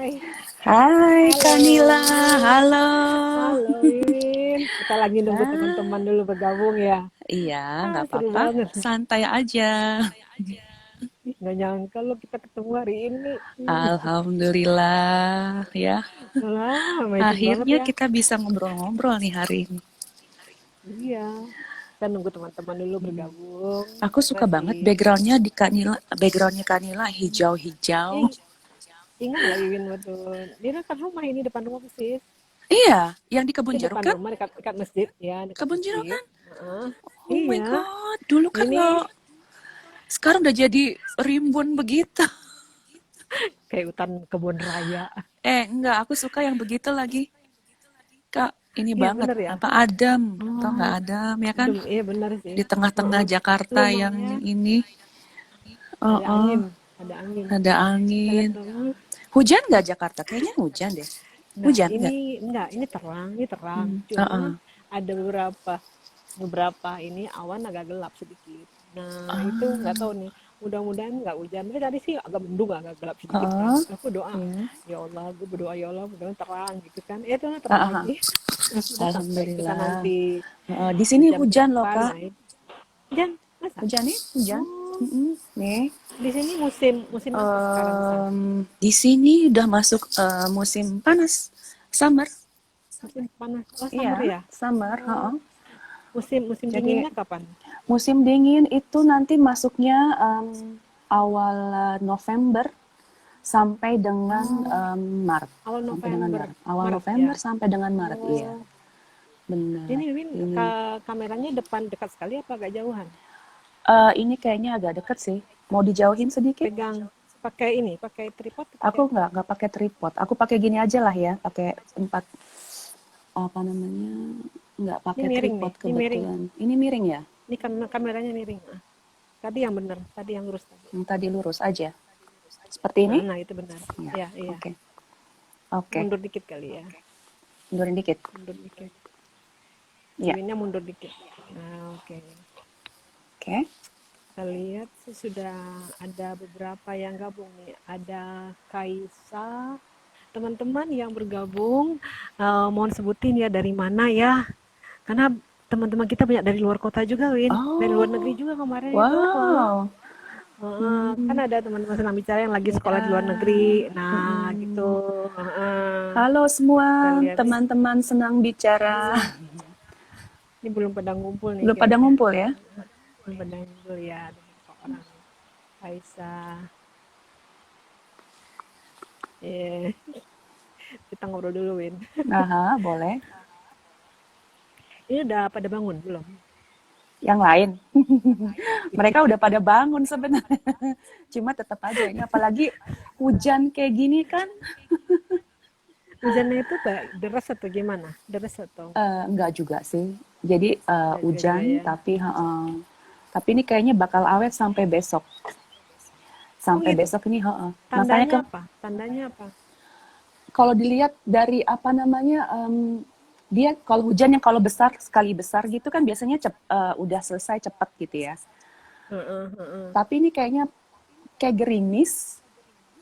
Hai, Hai Kanila, halo, halo. halo Win. Kita lagi nunggu teman-teman Ah, dulu bergabung ya. iya, nggak Seru apa-apa, banget. santai aja. Ih, nggak nyangka lo kita ketemu hari ini. Alhamdulillah, ya. Malah amazing banget Akhirnya ya. kita bisa ngobrol-ngobrol nih hari ini. Iya, kita nunggu teman-teman dulu bergabung Aku karena suka di banget backgroundnya Kanila hijau-hijau. ih ingat lagi Win betul. Dia kan rumah ini depan rumah persis. Iya, yang di Kebun Jeruk Depan kan? rumah dekat dekat masjid ya, dekat Kebun Jeruk masjid. kan? Heeh. Oh my Iya, God, dulu kan ini lo sekarang udah jadi rimbun begitu. kayak hutan kebun raya. Enggak, aku suka yang begitu lagi. Kak, ini Iya banget bener ya. apa Adam, tau Oh, nggak Adam ya kan, adem, iya benar sih. di tengah-tengah Heeh. Jakarta yang Lumayan, ini. ada Oh, angin, ada angin. ada Kita lihat angin. dulu. Hujan nggak Jakarta? Kayaknya hujan deh. Nah, Hujan nggak? ini enggak, ini terang, ini terang. Cuma Heeh. ada beberapa beberapa ini awan agak gelap sedikit. Nah, itu nggak Ah, tahu nih. Mudah-mudahan nggak hujan. Tapi tadi sih agak mendung, agak gelap sedikit kan. heeh. Aku doa, Iya. ya Allah, gue berdoa ya Allah, mudah-mudahan terang gitu kan. Itu terang Ah, ah, lagi. Nah, sudah sampai kita Alhamdulillah. nanti Di sini jam hujan loh berapa. Kak. Nah, hujan, masa? Hujan nih, hujan. Oh, Nih. di sini musim musim apa sekarang di sana? Di sini udah masuk musim panas, summer. Musim panas. Oh, summer Iya, ya? summer. Oh, Heeh. musim musim Jadi dinginnya kapan? musim dingin itu nanti masuknya awal November sampai dengan Oh, Maret. awal Sampai dengan November, Maret. Awal Maret November ya. sampai dengan Maret, iya. Oh, Benar. ini Win, Ini kameranya depan dekat sekali apa agak jauhan? ini kayaknya agak deket sih. Mau dijauhin sedikit? Pegang pakai ini, pakai tripod, atau pakai Aku apa? nggak pakai tripod. Aku pakai gini aja lah ya, pakai tempat apa namanya? Nggak Ini pakai miring tripod nih, ini miring. kebetulan. Ini miring ya? Ini kameranya miring. Ah, tadi yang benar, tadi yang lurus tadi. Yang tadi lurus aja. Seperti ini? Nah, itu benar. Ya, Iya, iya. oke. Oke, Mundur dikit kali ya. mundurin dikit. Mundur dikit. Ya, Winnya mundur dikit. Nah, oke. oke. Kita lihat sih sudah ada beberapa yang gabung nih. Ada Kaisa, teman-teman yang bergabung, mohon sebutin ya dari mana ya. Karena teman-teman kita banyak dari luar kota juga, Win. Dari luar negeri Oh, juga kemarin itu. wow. Kan Hmm, ada teman-teman senam bicara yang lagi sekolah di luar ya. negeri. Nah, gitu. Mm-mm. Uh, Halo semua kita lihat. teman-teman senang bicara. Ini belum pada ngumpul nih Belum pada kayaknya. ngumpul ya? Belum pada ngumpul ya. Ada beberapa orang. Kaisa. Eh, kita ngobrol dulu, Win. Aha, boleh. Ini udah pada bangun belum? Yang lain. Mereka udah pada bangun sebenarnya. Cuma tetap aja ini apalagi hujan kayak gini kan. Hujannya itu deras atau gimana? Deras atau Enggak juga sih. Jadi enggak juga hujan ya? tapi ini kayaknya bakal awet sampai besok. Oh Sampai gitu. besok ini, heeh. Makanya Tandanya apa? Tandanya apa? kalau dilihat dari apa namanya, dia kalau hujan yang kalau besar sekali besar gitu kan biasanya udah selesai cepet gitu ya. Heeh, heeh. Tapi ini kayaknya kayak gerimis,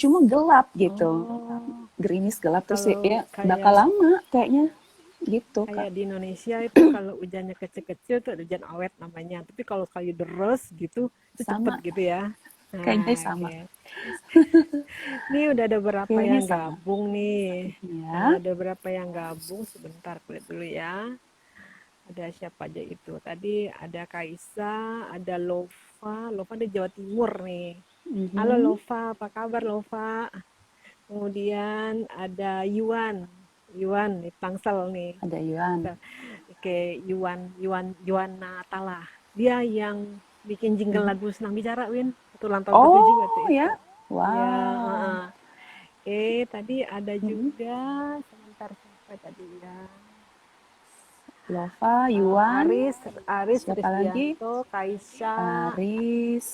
cuma gelap gitu. Oh, Gerimis gelap terus kalau ya bakal kayak lama kayaknya gitu Kak. kayak di Indonesia itu kalau hujannya kecil-kecil tuh hujan awet namanya. Tapi kalau kayu deres gitu, itu cepet Sama, gitu ya. kayaknya Nah, sama. oke. Ini udah ada berapa Kayaknya yang sama. gabung nih. Ya. Ada berapa yang gabung? Sebentar, kulihat dulu ya. Ada siapa aja itu? Tadi ada Kaisa, ada Lova. Lova di Jawa Timur nih. Halo Mhm. Lova, apa kabar Lova? Kemudian ada Yuan. Yuan nih, Tangsel nih. Ada Yuan. Oke, Yuan Natala. Dia yang bikin jingle Mhm. lagu Senang Bicara, Win. Itu ulang tahun ke-7 waktu Oh itu. ya, Ya, wow. tadi ada Mhm. juga, sebentar sampai tadi ya. Lova, Yuan, Aris siapa lagi? Risdianto, Kaisha, Aris,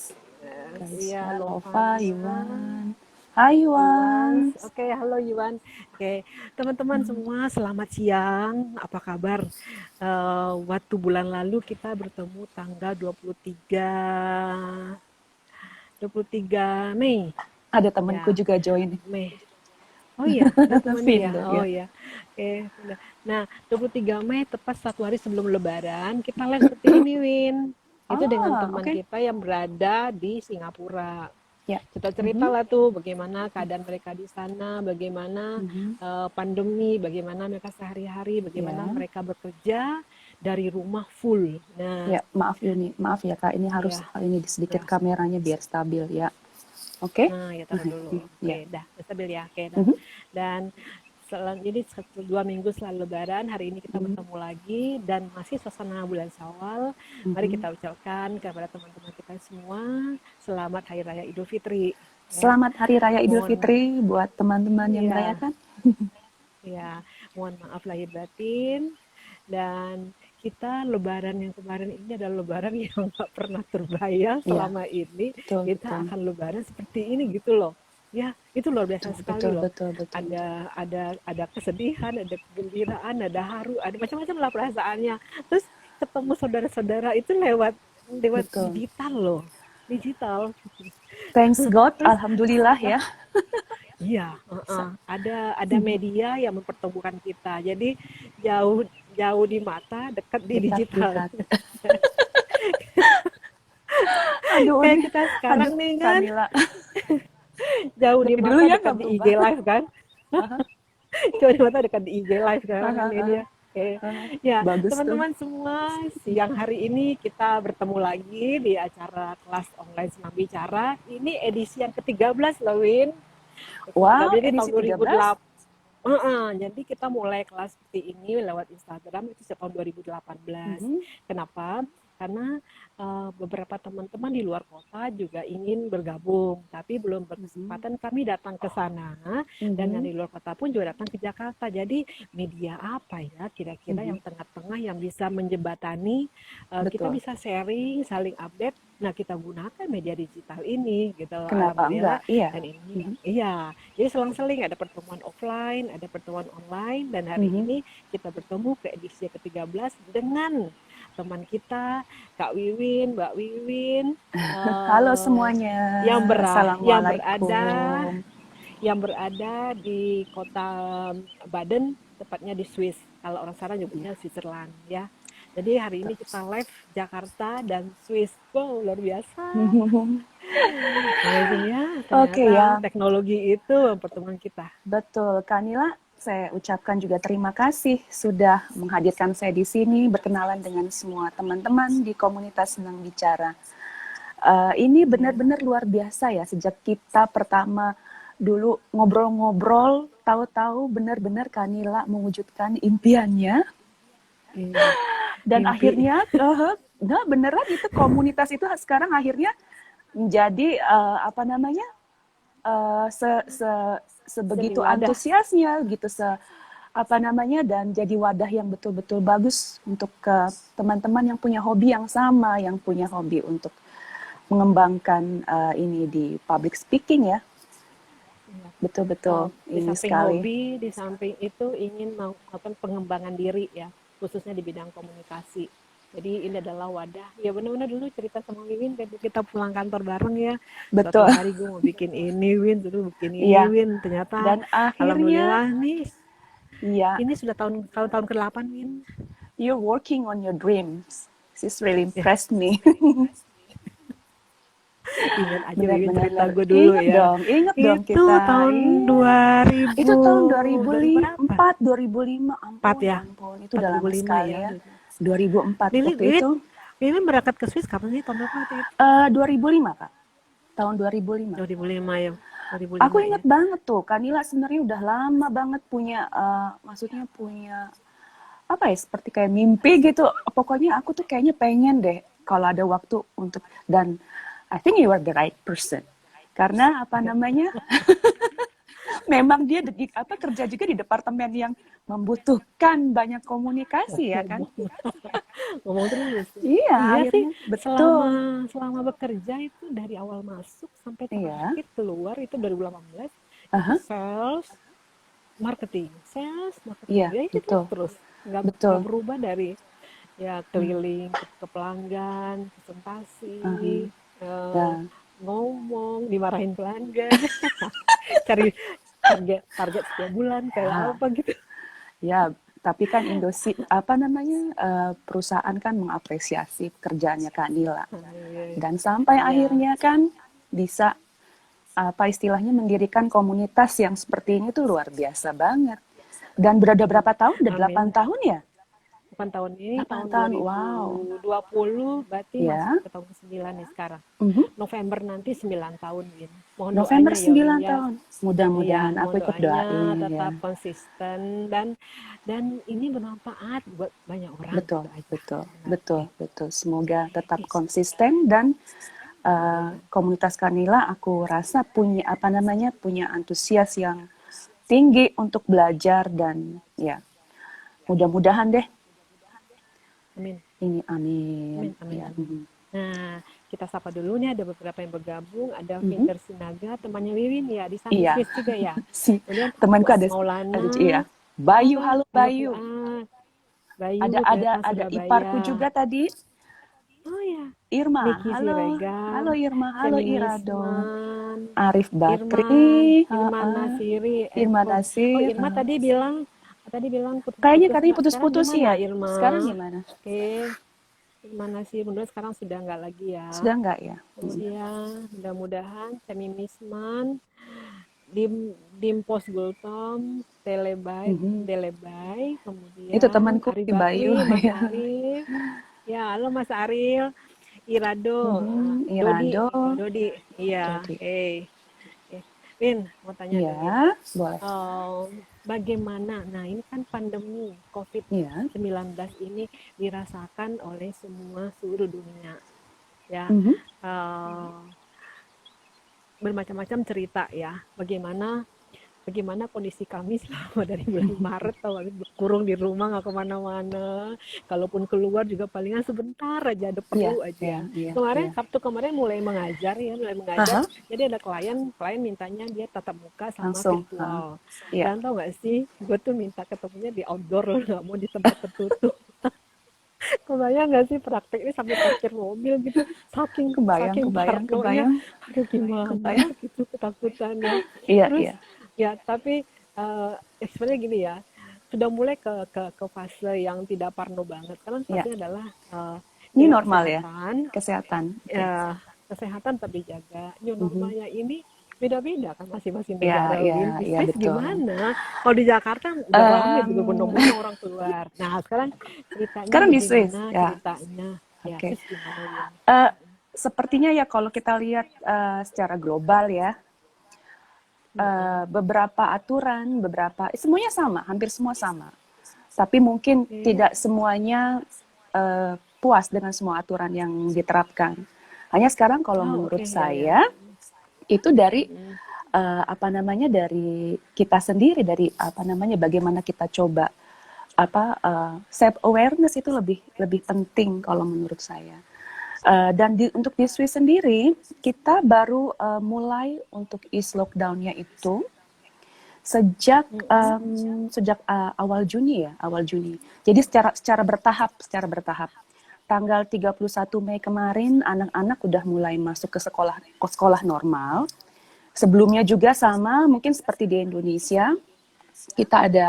iya Kaisa, Lova, Lovana, Yuan. Hai Yuan. Yuan. Oke, halo Yuan. Oke, teman-teman semua, selamat siang. Apa kabar? Waktu bulan lalu kita bertemu tanggal 23 Mei. Ada temenku Ya, juga join. Mei. Oh iya, udah kemana ya? Vendor Oh ya. iya. Udah. Nah, 23 Mei tepat satu hari sebelum Lebaran, kita live seperti ini, Win. Itu dengan Ah, teman oke. kita yang berada di Singapura. Ya. Kita cerita Mhm, lah tuh bagaimana keadaan mereka di sana, bagaimana mhm. pandemi, bagaimana mereka sehari-hari, bagaimana Ya. mereka bekerja dari rumah full. Nah, Ya, maaf ya Kak, ini harus ya, ini sedikit ya. kameranya biar stabil ya. Oke? Nah, ya taruh dulu. Oke, Ya. dah, stabil ya. Oke, dah. Mhm, Dan jadi 2 minggu setelah Lebaran, hari ini kita mhm, bertemu lagi dan masih suasana bulan Syawal. Mari mhm. kita ucapkan kepada teman-teman kita semua selamat Hari Raya Idul Fitri. Ya, Selamat Hari Raya Idul mohon Fitri buat teman-teman yang ya, merayakan. ya, mohon maaf lahir batin dan kita Lebaran yang kemarin ini adalah Lebaran yang nggak pernah terbayang Iya, selama ini betul, kita betul. akan Lebaran seperti ini gitu loh. Ya, itu luar biasa Betul, sekali betul, loh. betul, betul, betul. Ada kesedihan, ada kegembiraan, ada haru, ada macam-macam lah perasaannya. Terus ketemu saudara-saudara itu lewat lewat Betul. digital loh. Digital. Thanks God, Terus alhamdulillah ya. iya, heeh. Ada media yang mempertemukan kita. Jadi jauh jauh di mata, dekat di Dekat di digital. hati. Aduh, Kayak ini, kita aduh, sekarang nih kan, Kamila. jauh di Dari dulu mata, ya dekat nggak di IG berubah. live kan. Aha, Jauh di mata, dekat di IG live sekarang aha, ini aha, ya. Oke. aha. Ya, Bagus tuh. teman-teman semua, siang hari ini kita bertemu lagi di acara kelas online Senam Bicara. Ini edisi yang ke-13 loh, Win. Wow, Jadi tahun edisi 13. 2008. Jadi kita mulai kelas seperti ini lewat Instagram itu sejak tahun 2018. Mhm, Kenapa? Karena beberapa teman-teman di luar kota juga ingin bergabung, tapi belum mhm, berkesempatan kami datang ke sana dan yang mhm, di luar kota pun juga datang ke Jakarta. Jadi media apa ya kira-kira mhm. yang tengah-tengah yang bisa menjembatani kita Betul. bisa sharing, saling update. Nah, kita gunakan media digital ini gitu. Kenapa Alhamdulillah enggak? Iya. dan ini Mhm, iya, jadi selang-seling ada pertemuan offline, ada pertemuan online, dan hari mhm. ini kita bertemu ke edisi ke-13 dengan teman kita, Kak Wiwin, Mbak Wiwin, Halo eh, semuanya. yang yang berada Assalamualaikum. di kota Baden, tepatnya di Swiss. Kalau orang sana nyebutnya Switzerland ya. Jadi hari ini kita live Jakarta dan Swiss. Wow, luar biasa. Amazing ya, Oke ternyata ya, teknologi itu pertemuan kita. betul. Kanila, saya ucapkan juga terima kasih sudah menghadirkan saya di sini, berkenalan dengan semua teman-teman di komunitas Senang Bicara. Ini Ya. benar-benar luar biasa ya, sejak kita pertama dulu ngobrol-ngobrol, tahu-tahu benar-benar Kanila mewujudkan impiannya, Iya, dan mimpi. akhirnya, nah beneran itu komunitas itu sekarang akhirnya menjadi apa namanya, eh, se, se, Jadi sebegitu wadah. antusiasnya gitu, apa namanya, dan jadi wadah yang betul-betul bagus untuk ke teman-teman yang punya hobi yang sama, yang punya hobi untuk mengembangkan ini di public speaking ya. Iya. Betul-betul Di ini samping sekali. hobi, di samping itu ingin melakukan pengembangan diri ya, khususnya di bidang komunikasi. Jadi ini adalah wadah. Ya benar-benar dulu cerita sama Wiwin, dan kita pulang kantor bareng ya. Suatu Betul. hari gue mau bikin ini, Win, dulu bikin ini, Iya. Win. Ternyata, Dan akhirnya, alhamdulillah nih, iya, ini sudah tahun ke-8, Win. you're working on your dreams. This really Ya, impressed me. ingat aja Wiwin cerita Benar-benar gue dulu ya. ingat dong Itu kita. tahun Iya. Itu tahun 2000 berapa? 2004, 2005. 4 Ampun, ya. ampun. Itu udah lama 4 2005 sekali ya. ya. 2004 Lili, waktu itu. Wiwin berangkat ke Swiss kapan sih? Tahun berapa waktu itu? 2005, Kak. Tahun 2005. 2005 ya. Aku 2005 ya. inget banget tuh, Kanila sebenarnya udah lama banget punya, maksudnya punya apa ya, seperti kayak mimpi gitu. Pokoknya aku tuh kayaknya pengen deh kalau ada waktu untuk, dan I think you are the right person. Karena apa namanya, memang dia kerja juga di departemen yang membutuhkan banyak komunikasi ya kan. Ngomong terus. Iya, Iya sih, akhirnya selama betul. selama bekerja itu dari awal masuk sampai Iya, terakhir keluar itu 2018 itu aha, sales marketing iya, ya itu betul, terus nggak betul. berubah dari ya Hmm, keliling ke pelanggan, aha. presentasi, eh, Dan ngomong dimarahin pelanggan, cari target target setiap bulan kayak Ya, apa gitu. ya, tapi kan apa namanya, perusahaan kan mengapresiasi pekerjaannya Kak Nila. Ah, iya, Dan sampai iya. akhirnya kan bisa apa istilahnya mendirikan komunitas yang seperti ini tuh luar biasa banget. Dan berada berapa tahun? Udah 8 Amin. tahun ya? Bukan tahun ini, 8 tahun tahun, wow. 2020, berarti masuk Ya, ke tahun ke-9 nih sekarang. mhm. November nanti 9 tahun, Win. Mohon November doanya ya, Win 9 ya. tahun. Ya, Mudah-mudahan aku mohon ikut doanya doain ya. tetap konsisten dan ini bermanfaat buat banyak orang Betul, gitu aja betul, betul, sebenarnya. betul. Semoga tetap Ih, konsisten dan amin. komunitas Kanila aku rasa punya apa namanya punya antusias yang tinggi untuk belajar dan ya mudah-mudahan deh Amin. ini amin Amin, amin, ya. amin. Nah, kita sapa dulu nih, ada beberapa yang bergabung. Ada Mhm. Vinter Sinaga, temannya Wiwin ya, di sana di Iya Swiss juga ya. si Kemudian temanku Puan ada iya Maulana, Bayu, halo halo Bayu, Bayu datang ada iparku Surabaya. juga tadi, Oh ya, Irma, Niki halo Siregar, Irma, halo Irado, Feminisman, Arif Bakri, Irman Nasiri, Irma Eko. Oh, Nasir, Irma tadi bilang kayaknya putus-putus. katanya Nah, sekarang putus-putus gimana, ya. Irma? Sekarang gimana? Oke, Irma Nasir, mudah sekarang sudah nggak lagi ya. Sudah enggak ya? Kemudian mudah-mudahan Feminisman, Dim Pos Gultom, Mhm. Delebay, Itu kemudian temanku Arif si Bayu Bakri, Mas ya. Arif. Ya, halo Mas Aril. Irado, Mhm. Dodi, Irado, Dodi, iya, Dodi. hey, Win, mau tanya nih Win, Ya, boleh. bagaimana, nah ini kan pandemi Ya. COVID-19 ini dirasakan oleh semua seluruh dunia, ya, Mhm. uh, bermacam-macam cerita ya, bagaimana bagaimana kondisi kami selama dari bulan Maret tahu kurung di rumah nggak kemana-mana, kalaupun keluar juga palingan sebentar aja, ada Iya, perlu iya, aja. iya, Kemarin iya. Sabtu kemarin mulai mengajar ya, Aha, jadi ada klien mintanya dia tatap muka sama langsung. Aha. virtual, Iya. dan tau nggak sih gue tuh minta ketemunya di outdoor loh, nggak mau di tempat tertutup. Kebayang nggak sih praktek ini sampai parkir mobil gitu, saking Kebayang, saking kebayang, parnonya, kebayang, aduh gimana kebayang. gitu ketakutannya. Iya, Terus iya. ya tapi sebenarnya gini ya, sudah mulai ke fase yang tidak parno banget karena Iya. fasenya adalah Ini jaga normal ya? kesehatan, Kesehatan. Oke. ya, kesehatan tapi jaga new Mhm. normalnya ini beda-beda kan masing-masing Ya, negara. Win ya, di ya Swiss betul. gimana? Kalau di Jakarta udah rame Em, berbondong-bondong orang keluar. Nah sekarang ceritanya sekarang di Swiss, bagaimana ya. ceritanya? Ya Oke. Swiss gimana Win? Eh, sepertinya ya kalau kita lihat secara global ya, Mm-mm. beberapa aturan, semuanya sama, hampir semua sama. Tapi mungkin Oke, tidak semuanya puas dengan semua aturan yang diterapkan. Hanya sekarang kalau oh oke, menurut ya ya. saya itu dari Mm-mm. apa namanya dari kita sendiri, dari apa namanya bagaimana kita coba apa self awareness itu lebih lebih penting kalau menurut saya. Dan untuk di Swiss sendiri kita baru mulai untuk ease lockdown-nya itu sejak Mm-mm. sejak awal Juni ya, awal Juni. Jadi secara secara bertahap. Tanggal 31 Mei kemarin anak-anak udah mulai masuk ke sekolah normal. Sebelumnya juga sama, mungkin seperti di Indonesia, kita ada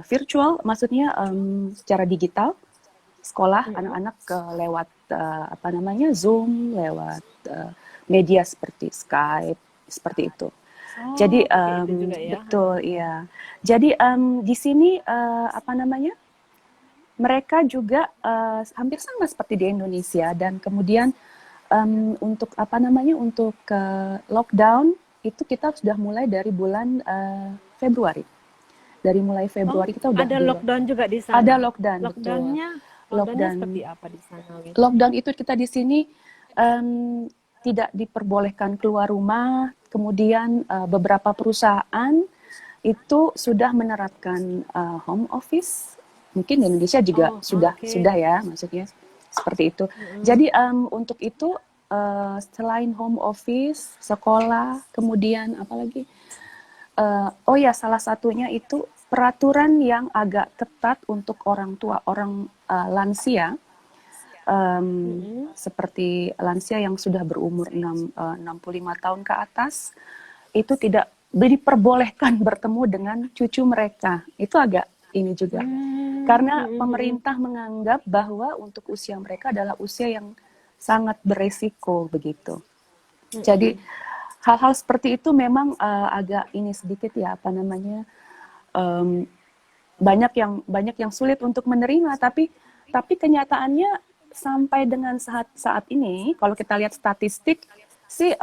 virtual, maksudnya secara digital sekolah Mm-mm. anak-anak lewat apa namanya Zoom, lewat media seperti Skype, seperti itu. Jadi Oh pakai itu juga ya. betul ya. Jadi di sini apa namanya mereka juga hampir sama seperti di Indonesia dan kemudian untuk apa namanya untuk lockdown itu kita sudah mulai dari bulan Februari. Dari mulai Oh Februari kita udah ada di lockdown juga di ada sana. lockdown betul. Lockdownnya seperti Lockdown apa di sana, Win? lockdown itu kita di sini um, tidak diperbolehkan keluar rumah. Kemudian beberapa perusahaan itu sudah menerapkan home office. Mungkin di Indonesia juga Oh, sudah oke. sudah ya, maksudnya seperti itu. Mm-mm. Jadi untuk itu selain home office, sekolah, kemudian apalagi oh ya salah satunya itu peraturan yang agak ketat untuk orang tua, orang lansia, Mm-mm. seperti lansia yang sudah berumur 65 tahun ke atas, itu tidak diperbolehkan bertemu dengan cucu mereka. Itu agak ini juga. Karena Hmm. pemerintah menganggap bahwa untuk usia mereka adalah usia yang sangat beresiko begitu. Jadi Hmm. hal-hal seperti itu memang agak ini sedikit ya apa namanya em, banyak yang sulit untuk menerima, tapi kenyataannya sampai dengan saat ini kalau kita lihat statistik sih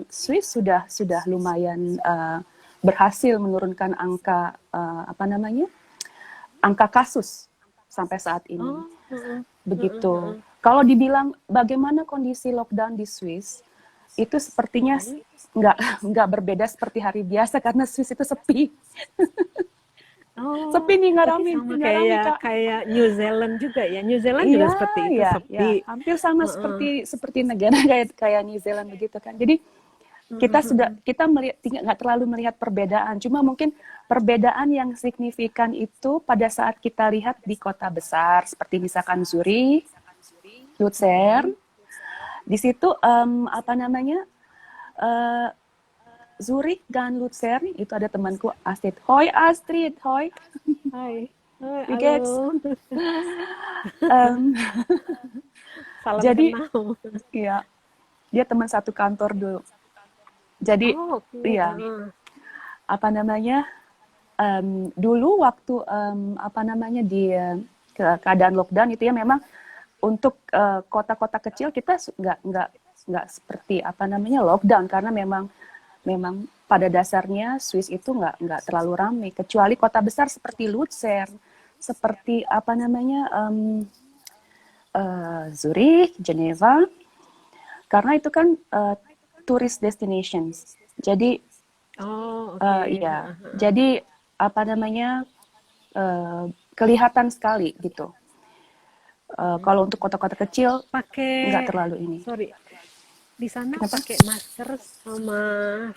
Swiss sudah lumayan berhasil menurunkan apa namanya angka kasus sampai saat ini Oh, heeh, heeh, begitu. heeh. Kalau dibilang bagaimana kondisi lockdown di Swiss, itu sepertinya Mhm. nggak nggak berbeda seperti hari biasa karena Swiss itu sepi. Oh, Sepi nih, berarti sama nggak rame kayak Kak. kayak New Zealand juga ya? New Zealand juga Iya, seperti itu, ya, ya, sepi. hampir sama Heeh. seperti seperti negara kayak kayak New Zealand begitu kan. Jadi Mhm, mhm. kita melihat nggak terlalu melihat perbedaan, cuma mungkin perbedaan yang signifikan itu pada saat kita lihat di kota besar seperti misalkan Zurich, Luzern, Mhm. di situ apa namanya eh, Zurich dan Luzern itu ada temanku Astrid. Hoi Astrid, hoi, Hai. Hai, wie halo. geht's? Um, Salam jadi kenal. ya dia teman satu kantor dulu. Jadi Oh, oke. ya Heeh. apa namanya dulu waktu apa namanya di keadaan lockdown itu ya memang untuk kota-kota kecil kita nggak seperti apa namanya lockdown karena memang memang pada dasarnya Swiss itu nggak terlalu ramai kecuali kota besar seperti Luzern seperti apa namanya Zurich, Geneva karena itu kan tourist destinations. Jadi Oh, oke. iya, Heeh, heeh. jadi apa namanya eh, kelihatan sekali gitu. Kalau untuk kota-kota kecil nggak Pakai, terlalu ini. sorry, di sana Kenapa? pakai masker sama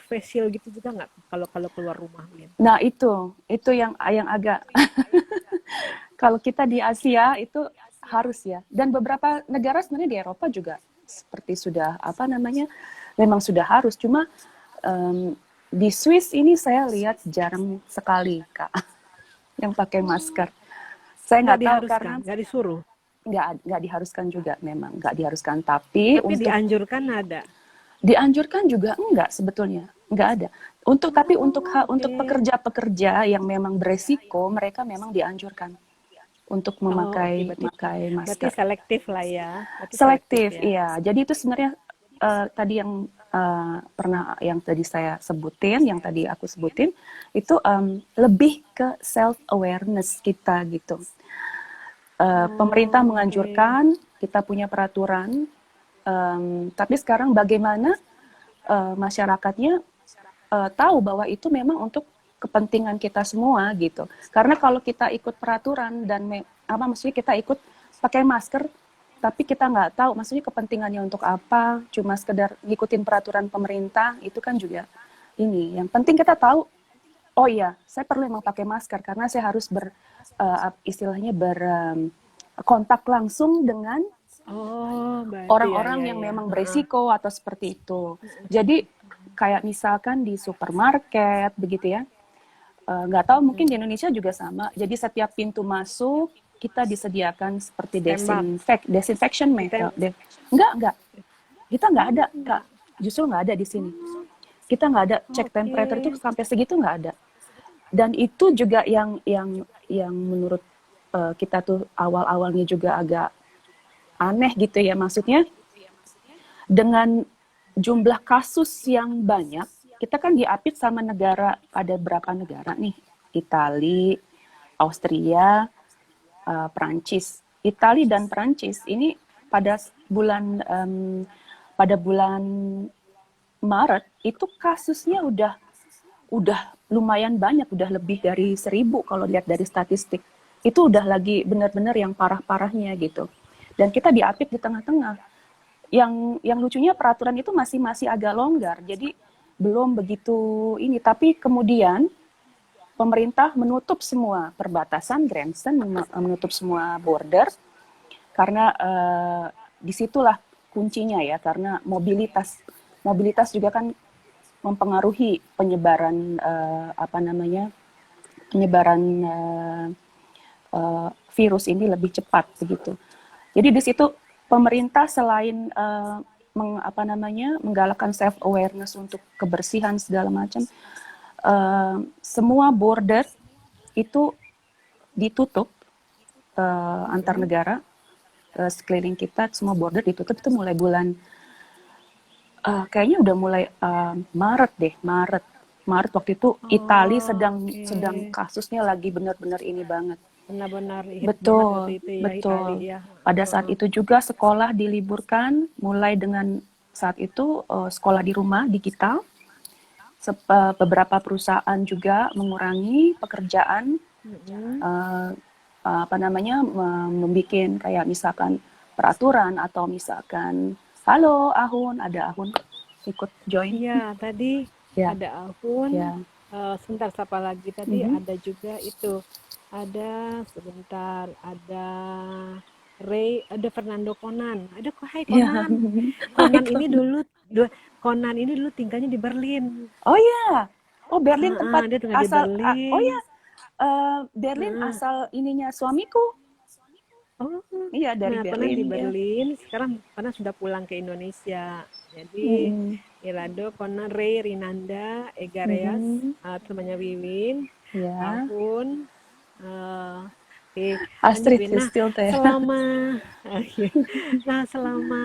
face shield gitu juga nggak kalau kalau keluar rumah gitu? Nah itu yang agak kalau kita di Asia itu harus ya. Dan beberapa negara sebenarnya di Eropa juga seperti sudah apa namanya memang sudah harus. Cuma em, di Swiss ini saya lihat jarang sekali Kak yang pakai masker. Saya Nggak nggak tahu diharuskan, karena nggak disuruh, nggak diharuskan juga memang nggak diharuskan tapi tapi untuk dianjurkan ada. dianjurkan juga enggak sebetulnya nggak ada untuk tapi Oh, untuk oke. pekerja-pekerja yang memang beresiko mereka memang dianjurkan untuk Oh, oke. memakai Berarti makai berarti masker selektif lah ya. Berarti selektif selektif ya. iya jadi itu sebenarnya tadi yang pernah yang tadi saya sebutin yang tadi aku sebutin itu lebih ke self awareness kita gitu. Pemerintah Oh, oke. menganjurkan kita punya peraturan, tapi sekarang bagaimana masyarakatnya tahu bahwa itu memang untuk kepentingan kita semua gitu. Karena kalau kita ikut peraturan dan apa maksudnya kita ikut pakai masker, tapi kita nggak tahu maksudnya kepentingannya untuk apa, cuma sekedar ngikutin peraturan pemerintah itu kan juga ini. Yang penting kita tahu oh iya, saya perlu memang pakai masker karena saya harus istilahnya berkontak langsung dengan Oh, berarti ya orang-orang ya yang ya. memang Heeh. beresiko atau seperti itu. Jadi kayak misalkan di supermarket begitu ya, nggak tahu mungkin di Indonesia juga sama. Jadi setiap pintu masuk kita disediakan seperti Tembak. disinfection Ditem Enggak, kita nggak ada Oh, kak. enggak. Justru nggak ada di sini. Kita nggak ada cek temperature itu Oke. sampai segitu nggak ada. Dan itu juga yang menurut kita tuh awal-awalnya juga agak aneh gitu ya maksudnya dengan jumlah kasus yang banyak kita kan diapit sama negara ada berapa negara nih Italia, Austria, Prancis. Italia dan Prancis ini pada bulan Maret itu kasusnya udah lumayan banyak, udah lebih dari 1.000 kalau lihat dari statistik. Itu udah lagi benar-benar yang parah-parahnya gitu. Dan kita diapit di tengah-tengah. Yang lucunya peraturan itu masih masih agak longgar, jadi belum begitu ini. Tapi kemudian pemerintah menutup semua perbatasan, grandstand menutup semua border karena disitulah kuncinya ya, karena mobilitas juga kan mempengaruhi penyebaran apa namanya penyebaran virus ini lebih cepat begitu. Jadi di situ pemerintah selain apa namanya menggalakkan self awareness untuk kebersihan segala macam, semua border itu ditutup antar negara sekeliling kita, semua border ditutup itu mulai bulan kayaknya udah mulai Maret deh, Maret waktu itu Italia Oh, sedang oke. kasusnya lagi benar-benar ini banget. Benar-benar hit banget waktu Betul, itu ya Itali betul. ya. Pada saat Heeh. itu juga sekolah diliburkan, mulai dengan saat itu sekolah di rumah digital. Beberapa perusahaan juga mengurangi pekerjaan, Mm-mm. uh, apa namanya, membuat kayak misalkan peraturan atau misalkan, halo Ahun, ada Ahun ikut join. Iya, tadi Ya, ada Ahun, ya. sebentar siapa lagi tadi Mhm. ada juga itu. Ada sebentar, ada Ray, ada Fernando Conan. Ada kok, hai Ya, Conan. hai Conan ini Con. dulu Conan ini dulu tinggalnya di Berlin. Oh ya, oh Berlin tempat Dia tinggal di asal, oh Berlin. ya, Berlin Heeh. asal ininya suamiku. Oh, Iya, dari nah Conan Berlin di ya. Berlin, sekarang Conan sudah pulang ke Indonesia. Jadi Mm-mm. Irado, Conan, Ray, Rinanda, Egareas, Mhm. temannya Wiwin, Ya, Ahun, eh oke, lanjut Astrid Win. is Nah, still there. selama nah selama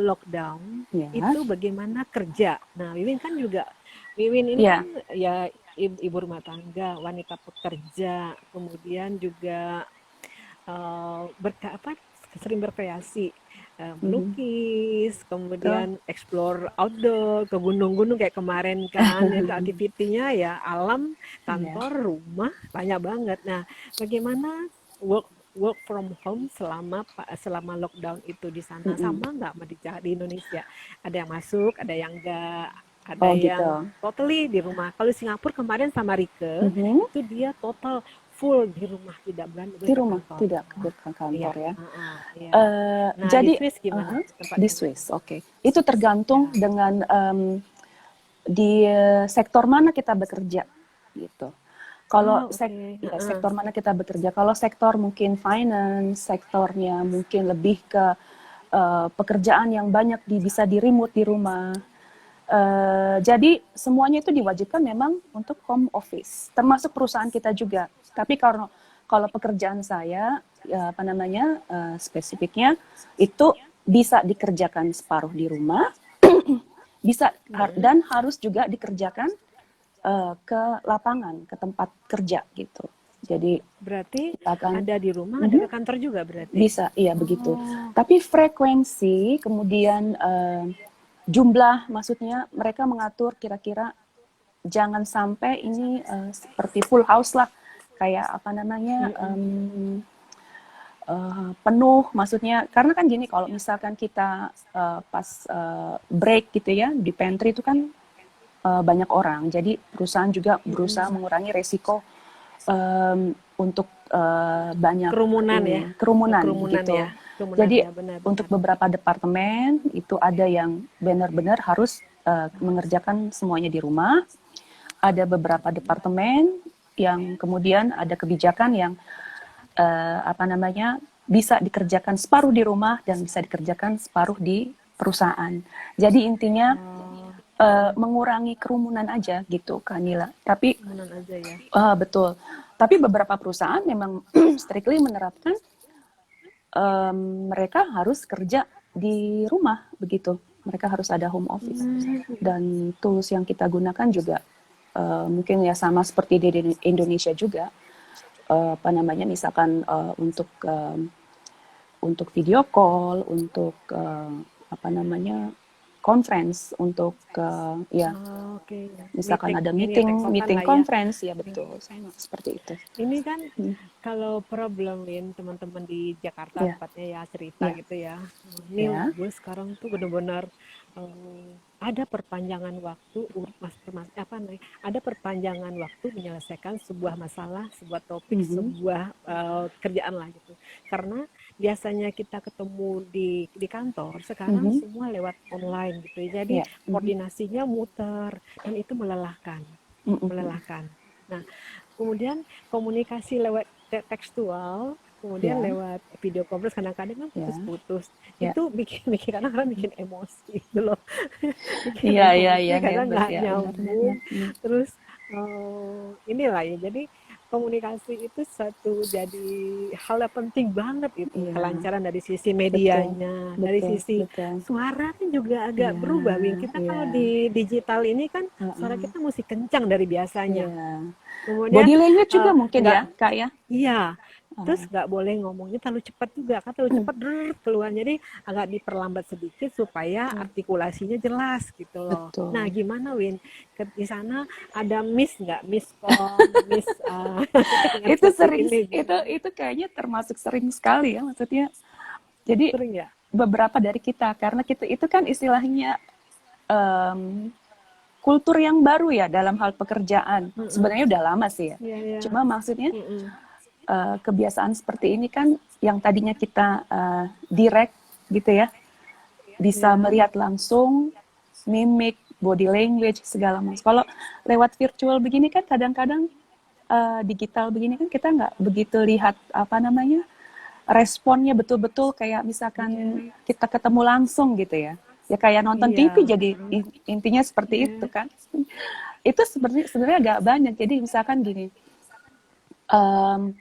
lockdown Ya, itu bagaimana kerja? Nah, Wiwin kan juga Wiwin ini kan ya. ya ibu rumah tangga, wanita pekerja, kemudian juga apa sering berkreasi, Mhm. melukis, Betul. kemudian explore outdoor ke gunung-gunung kayak kemarin kan itu aktivitinya ya alam, Ya. kantor, rumah banyak banget. Nah, bagaimana work work from home selama lockdown itu di sana Mm-mm. sama nggak sama di Indonesia? Ada yang masuk, ada yang enggak, ada Oh yang gitu. totally di rumah. Kalau Singapura kemarin sama Rike Mhm. itu dia total full di rumah, tidak Di boleh ke rumah, kantor. tidak ke Iya, kantor ya. heeh, iya. Nah, di Jadi, Swiss gimana di tempatnya, Win? Swiss, oke. Itu tergantung Ya. dengan di sektor mana kita bekerja, gitu. Kalau Oh, oke. ya, Heeh. sektor mana kita bekerja? Kalau sektor mungkin finance, sektornya mungkin lebih ke pekerjaan yang banyak bisa di remote di rumah. Jadi semuanya itu diwajibkan memang untuk home office, termasuk perusahaan kita juga. Tapi kalau pekerjaan saya, ya, apa namanya spesifiknya itu bisa dikerjakan separuh di rumah, bisa Mm-mm. dan harus juga dikerjakan ke lapangan, ke tempat kerja gitu. Jadi Berarti akan ada di rumah, ada mhm, ke kantor juga berarti. bisa, iya begitu. Oh, Tapi frekuensi, kemudian jumlah, maksudnya mereka mengatur kira-kira jangan sampai ini seperti full house lah, kayak apa namanya mm-mm. penuh, maksudnya karena kan gini kalau misalkan kita pas break gitu ya di pantry itu kan banyak orang, jadi perusahaan juga berusaha Mm-mm. mengurangi resiko untuk banyak Kerumunan ya, ini kerumunan kerumunan ya, gitu. kerumunan Jadi ya, untuk benar-benar. beberapa departemen itu ada yang benar-benar harus mengerjakan semuanya di rumah. Ada beberapa departemen yang kemudian ada kebijakan yang apa namanya bisa dikerjakan separuh di rumah dan bisa dikerjakan separuh di perusahaan. Jadi intinya Oh, heeh. mengurangi kerumunan aja gitu, Kanila. Tapi Kerumunan aja ya. betul. Tapi beberapa perusahaan memang strictly menerapkan mereka harus kerja di rumah begitu. Mereka harus ada home office. Hmm. Dan tools yang kita gunakan juga mungkin ya sama seperti di Indonesia juga. Apa namanya misalkan untuk video call, untuk apa namanya conference, untuk ya Oh, oke. misalkan Meeting ada ini ya, meeting tektokan meeting lah ya. conference ya betul sama seperti itu. Ini kan Hmm. kalau problemin teman-teman di Jakarta Ya, tepatnya ya cerita ya, gitu ya. Ini ya. gue sekarang tuh benar-benar ada perpanjangan waktu apa nih? Ada perpanjangan waktu menyelesaikan sebuah masalah, sebuah topik, Mhm. sebuah kerjaan lah gitu. Karena biasanya kita ketemu di kantor, sekarang Mhm. semua lewat online gitu ya. Jadi Ya. Mhm. koordinasinya muter dan itu melelahkan, Mhm, mhm. melelahkan. Nah, kemudian komunikasi lewat tekstual, kemudian Ya, lewat video conference kadang-kadang kan ya, putus-putus. ya. Itu bikin bikin kadang-kadang bikin emosi gitu loh. Bikin Iya, iya, emosi iya, karena nervous nggak ya, benar, benar. nyambung. Hmm. Terus inilah ya. Jadi komunikasi itu satu jadi hal yang penting banget itu. Iya, Kelancaran dari sisi betul, medianya, dari betul, sisi betul. suara kan juga agak Iya, berubah, Wing. Kita iya, kalau di digital ini kan suara heeh, kita mesti kencang dari biasanya. iya. Kemudian Body language juga mungkin nggak, ya, Kak ya? iya, terus Heeh. nggak boleh ngomongnya terlalu cepat juga, kan terlalu cepat keluar. Jadi agak diperlambat sedikit supaya Betul, artikulasinya jelas gitu loh. Nah, betul. gimana Win? Di sana ada miss nggak? Miskom, miss yang Itu seperti sering, ini gitu. itu kayaknya termasuk sering sekali ya, maksudnya. Jadi Sering ya? beberapa dari kita, karena kita itu kan istilahnya em, kultur yang baru ya dalam hal pekerjaan. Mm-mm. Sebenarnya udah lama sih ya. Iya, iya. Cuma maksudnya Mm-mm. kebiasaan seperti ini kan yang tadinya kita direct gitu ya, bisa Iya. melihat langsung mimik, body language segala macam. Kalau lewat virtual begini kan kadang-kadang digital begini kan kita nggak begitu lihat apa namanya responnya betul-betul kayak misalkan Iya. kita ketemu langsung gitu ya. Ya kayak nonton TV Iya. jadi intinya seperti itu Iya. kan. Itu sebenarnya agak banyak. Jadi misalkan gini, um,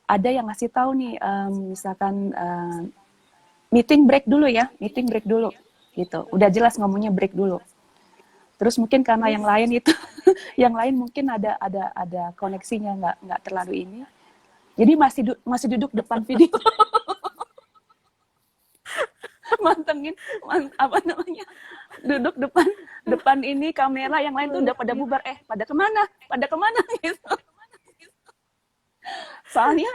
ada yang ngasih tahu nih, misalkan meeting break dulu ya, meeting break dulu gitu. Udah jelas ngomongnya break dulu. Terus mungkin karena Terus yang lain itu, yang lain mungkin ada koneksinya nggak terlalu ini. Jadi masih duduk depan video, mantengin apa namanya, duduk depan depan ini kamera, yang lain tuh udah pada bubar, pada kemana gitu. Soalnya